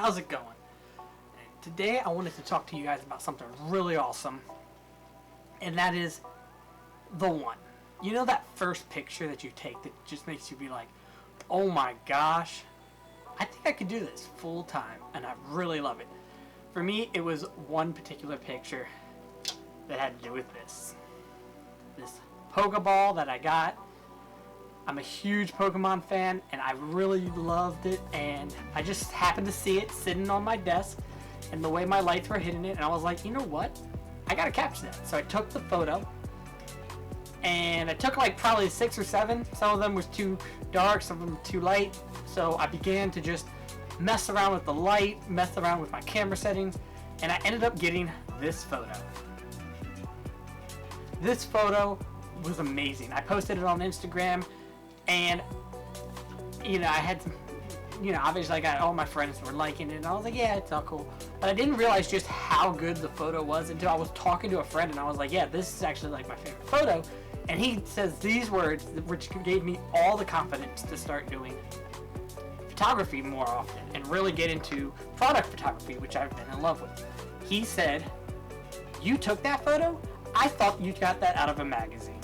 how's it going? And today I wanted to talk to you guys about something really awesome, and that is the one. You know that first picture that you take that just makes you be like, oh my gosh, I think I could do this full time, and I really love it. For me, it was one particular picture that had to do with this Pokeball that I got. I'm a huge Pokemon fan, and I really loved it, and I just happened to see it sitting on my desk, and the way my lights were hitting it, and I was like, you know what? I gotta capture that. So I took the photo, and I took like probably 6 or 7. Some of them was too dark, some of them too light. So I began to just mess around with the light, mess around with my camera settings, and I ended up getting this photo. This photo was amazing. I posted it on Instagram. And, I had some, obviously I got all my friends were liking it, and I was like, yeah, it's all cool. But I didn't realize just how good the photo was until I was talking to a friend, and I was like, yeah, this is actually like my favorite photo. And he says these words, which gave me all the confidence to start doing photography more often and really get into product photography, which I've been in love with. He said, you took that photo? I thought you got that out of a magazine.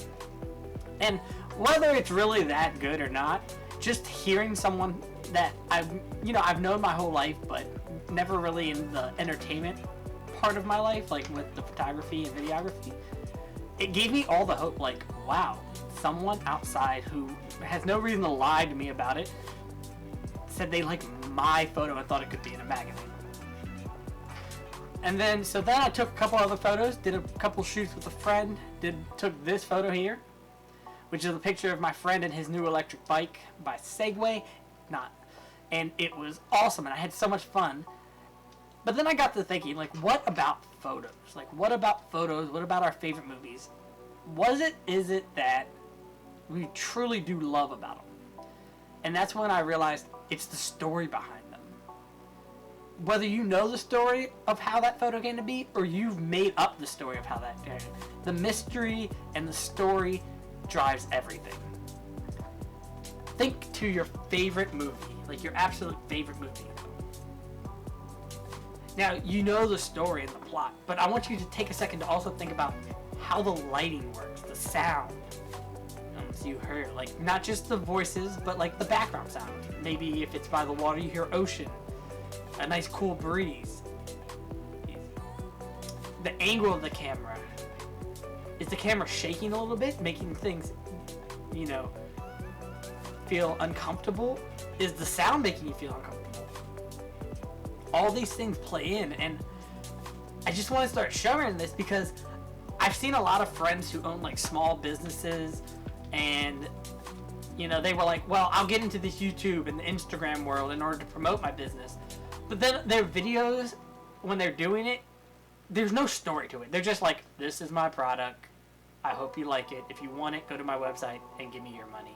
And whether it's really that good or not, just hearing someone that I've known my whole life, but never really in the entertainment part of my life, like with the photography and videography, it gave me all the hope, like, wow, someone outside who has no reason to lie to me about it said they liked my photo and thought it could be in a magazine. And then I took a couple other photos, did a couple shoots with a friend, took this photo here, which is a picture of my friend and his new electric bike by Segway. And it was awesome, and I had so much fun. But then I got to thinking, like, what about photos? Like, what about photos? What about our favorite movies? Is it that we truly do love about them? And that's when I realized it's the story behind them. Whether you know the story of how that photo came to be, or you've made up the story of how that came to be, the mystery and the story drives everything. Think to your favorite movie, like your absolute favorite movie. Now, you know the story and the plot, but I want you to take a second to also think about how the lighting works, the sound. So you hear, like, not just the voices, but like the background sound. Maybe if it's by the water, you hear ocean, a nice cool breeze. The angle of the camera. Is the camera shaking a little bit, making things, feel uncomfortable? Is the sound making you feel uncomfortable? All these things play in, and I just want to start sharing this because I've seen a lot of friends who own like small businesses, and they were like, well, I'll get into this YouTube and the Instagram world in order to promote my business. But then their videos, when they're doing it, there's no story to it. They're just like, this is my product. I hope you like it. If you want it, go to my website and give me your money.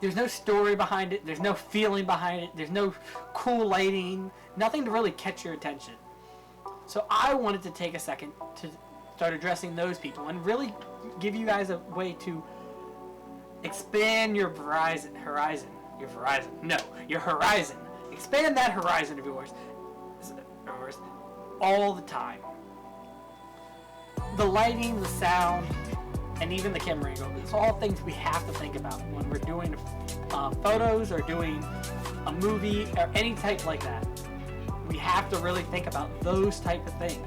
There's no story behind it. There's no feeling behind it. There's no cool lighting. Nothing to really catch your attention. So I wanted to take a second to start addressing those people and really give you guys a way to expand your horizon. Your horizon. Expand that horizon of yours all the time. The lighting, the sound, and even the camera angle, it's all things we have to think about when we're doing photos or doing a movie or any type like that. We have to really think about those type of things.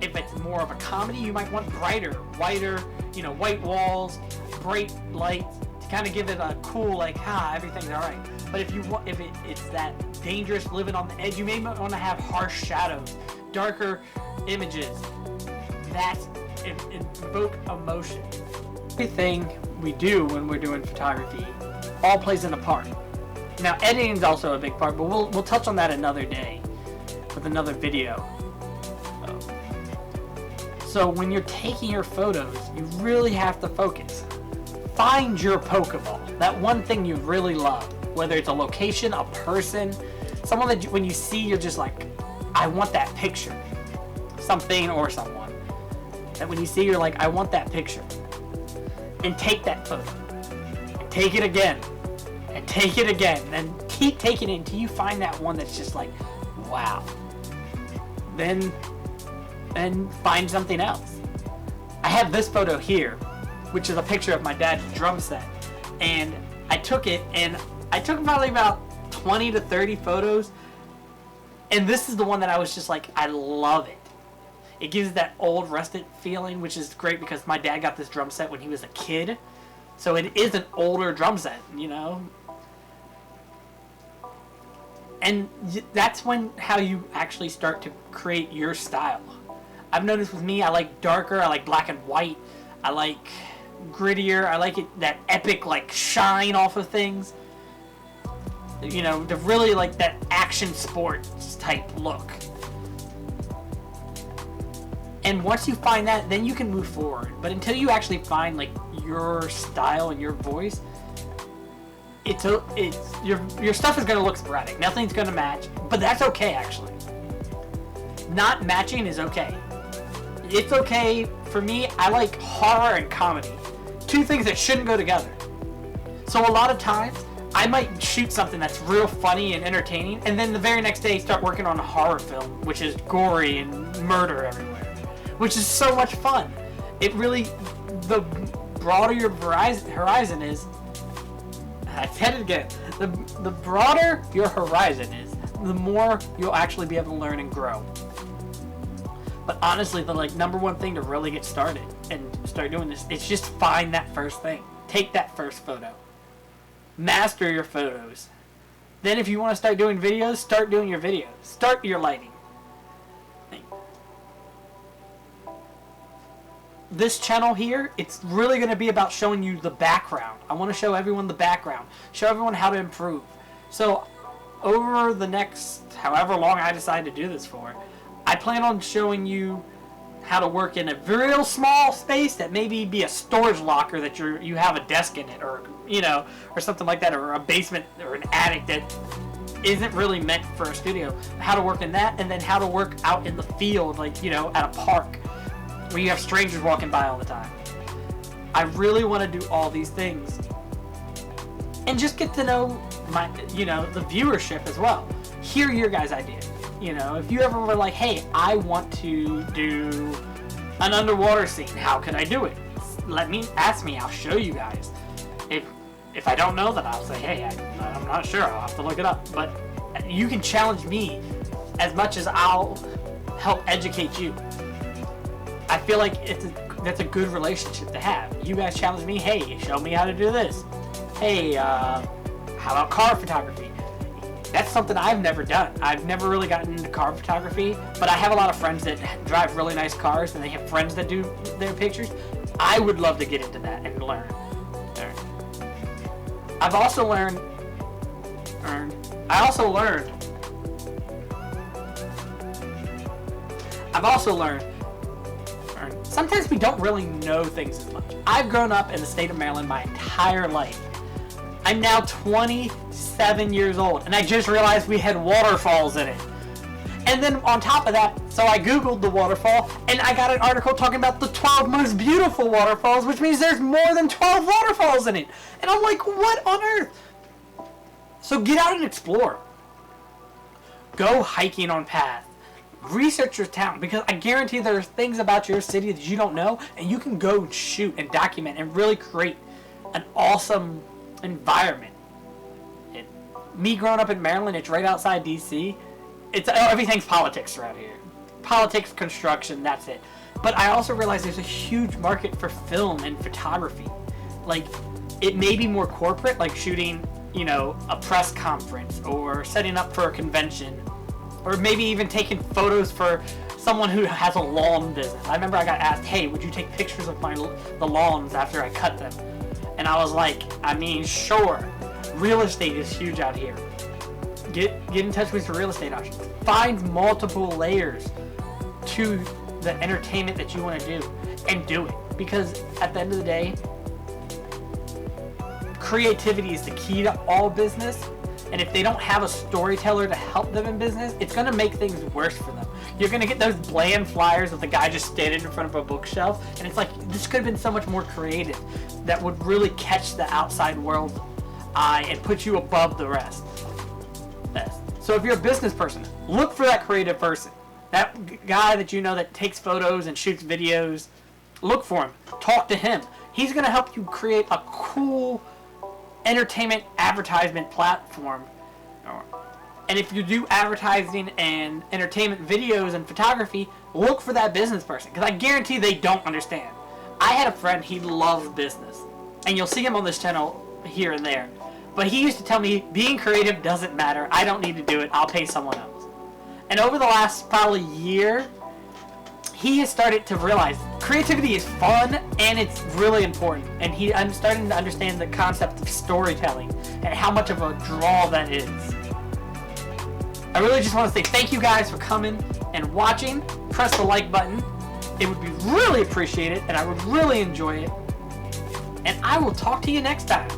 If it's more of a comedy, you might want brighter, whiter, white walls, bright lights to kind of give it a cool, like, everything's all right. But if it's that dangerous, living on the edge, you may want to have harsh shadows, darker images that invoke emotion. Everything we do when we're doing photography all plays in a part. Now, editing is also a big part, but we'll touch on that another day with another video. So when you're taking your photos, you really have to focus. Find your Pokeball, that one thing you really love, whether it's a location, a person, someone that when you see, you're just like, I want that picture. Something or someone that when you see, you're like, I want that picture. And take that photo. And take it again. And take it again. And keep taking it until you find that one that's just like, wow. Then find something else. I have this photo here, which is a picture of my dad's drum set. And I took it, and I took probably about 20 to 30 photos. And this is the one that I was just like, I love it. It gives that old rusted feeling, which is great because my dad got this drum set when he was a kid. So it is an older drum set, you know. And that's how you actually start to create your style. I've noticed with me, I like darker, I like black and white, I like grittier, I like that epic like shine off of things. You know, to really like that action sports type look. And once you find that, then you can move forward. But until you actually find like your style and your voice, your stuff is gonna look sporadic. Nothing's gonna match, but that's okay actually. Not matching is okay. It's okay for me. I like horror and comedy, two things that shouldn't go together. So a lot of times I might shoot something that's real funny and entertaining, and then the very next day start working on a horror film, which is gory and murder everywhere, which is so much fun. It really, the broader your horizon is, I said it again, the broader your horizon is, the more you'll actually be able to learn and grow. But honestly, the like number one thing to really get started and start doing this is just find that first thing. Take that first photo. Master your photos. Then if you want to start doing videos, start doing your videos. Start your lighting. This channel here, it's really going to be about showing you the background. I want to show everyone the background. Show everyone how to improve. So over the next however long I decide to do this for, I plan on showing you how to work in a real small space that maybe be a storage locker that you have a desk in it, or you know, or something like that, or a basement or an attic that isn't really meant for a studio. How to work in that, and then how to work out in the field, like, you know, at a park where you have strangers walking by all the time. I really want to do all these things and just get to know the viewership as well. Hear your guys' ideas. You know, if you ever were like, hey, I want to do an underwater scene, how can I do it? Ask me, I'll show you guys. If I don't know, then I'll say, hey, I'm not sure, I'll have to look it up. But you can challenge me as much as I'll help educate you. I feel like that's a good relationship to have. You guys challenge me, hey, show me how to do this. Hey, how about car photography? That's something I've never done. I've never really gotten into car photography, but I have a lot of friends that drive really nice cars, and they have friends that do their pictures. I would love to get into that and learn. I've also learned. Sometimes we don't really know things as much. I've grown up in the state of Maryland my entire life. I'm now 27 years old, and I just realized we had waterfalls in it. And then on top of that, so I Googled the waterfall, and I got an article talking about the 12 most beautiful waterfalls, which means there's more than 12 waterfalls in it. And I'm like, what on earth? So get out and explore. Go hiking on paths. Research your town, because I guarantee there's things about your city that you don't know, and you can go shoot and document and really create an awesome environment. Me growing up in Maryland, it's right outside DC. Everything's politics around here. Politics, construction, that's it. But I also realize there's a huge market for film and photography. Like, it may be more corporate, like shooting, a press conference or setting up for a convention, or maybe even taking photos for someone who has a lawn business. I remember I got asked, hey, would you take pictures of the lawns after I cut them? And I was like, sure. Real estate is huge out here. Get in touch with your real estate options. Find multiple layers to the entertainment that you want to do, and do it. Because at the end of the day, creativity is the key to all business. And if they don't have a storyteller to help them in business, it's going to make things worse for them. You're going to get those bland flyers of the guy just standing in front of a bookshelf, and it's like, this could have been so much more creative that would really catch the outside world eye and put you above the rest. So So if you're a business person, look for that creative person. That guy that you know that takes photos and shoots videos, look for him. Talk to him. He's going to help you create a cool entertainment advertisement platform. And if you do advertising and entertainment videos and photography, look for that business person, because I guarantee they don't understand. I had a friend, he loved business, and you'll see him on this channel here and there, but he used to tell me, being creative doesn't matter, I don't need to do it, I'll pay someone else. And over the last probably year, he has started to realize creativity is fun and it's really important, and I'm starting to understand the concept of storytelling and how much of a draw that is. I really just want to say thank you guys for coming and watching. Press the like button. It would be really appreciated, and I would really enjoy it. And I will talk to you next time.